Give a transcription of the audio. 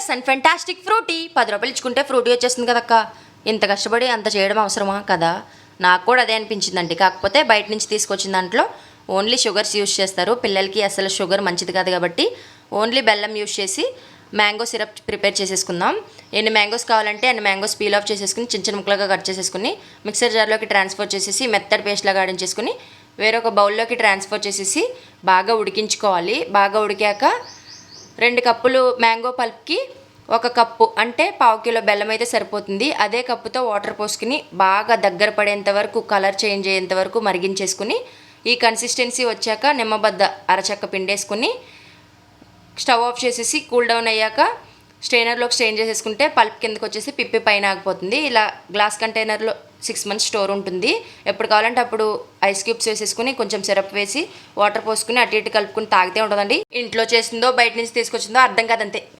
Dangerous and fantastic frutti 10 రూపాయలు ఇచ్చుకుంటే frutti వచ్చేస్తుంది కదక్క. ఇంత కష్టపడి అంత చేయడం అవసరమా కదా? నాకు కూడా అదే అనిపించిందండి. కాకపోతే బయట నుంచి తీసుకొచ్చిన దాంట్లో ఓన్లీ షుగర్స్ యూస్ చేస్తారు. పిల్లలకి అసలు షుగర్ మంచిది కాదు కాబట్టి ఓన్లీ బెల్లం యూస్ చేసి మ్యాంగో సిరప్ ప్రిపేర్ చేసేసుకుందాం. ఎన్ని మ్యాంగోస్ కావాలంటే అన్ని మ్యాంగోస్ పీల్ ఆఫ్ చేసేసుకుని చిన్న చిన్న ముక్కలుగా కట్ చేసేసుకుని మిక్సర్ జార్లోకి ట్రాన్స్ఫర్ చేసేసి మెత్తడి పేస్ట్ లాగా ఆడించేసుకుని వేరొక బౌల్లోకి ట్రాన్స్ఫర్ చేసేసి బాగా ఉడికించుకోవాలి. బాగా ఉడికాక 2 కప్పులు మ్యాంగో పల్ప్కి 1 కప్పు అంటే 1/2 కిలో బెల్లం అయితే సరిపోతుంది. అదే కప్పుతో వాటర్ పోసుకుని బాగా దగ్గర పడేంత వరకు కలర్ చేంజ్ అయ్యేంత వరకు మరిగించేసుకుని ఈ కన్సిస్టెన్సీ వచ్చాక నిమ్మబద్ద అరచక్క పిండేసుకుని స్టవ్ ఆఫ్ చేసేసి కూల్ డౌన్ అయ్యాక స్ట్రైనర్లోకి స్ట్రెయిన్ చేసేసుకుంటే పల్ప్ కిందకు వచ్చేసి పిప్పి పైన ఆగిపోతుంది. ఇలా గ్లాస్ కంటైనర్లో 6 months స్టోర్ ఉంటుంది. ఎప్పుడు కావాలంటే అప్పుడు ఐస్ క్యూబ్స్ వేసేసుకుని కొంచెం సిరప్ వేసి వాటర్ పోసుకుని అటు ఇటు కలుపుకుని తాగితే ఉంటుందండి. ఇంట్లో చేసిందో బయట నుంచి తీసుకొచ్చిందో అర్థం కాదంతే.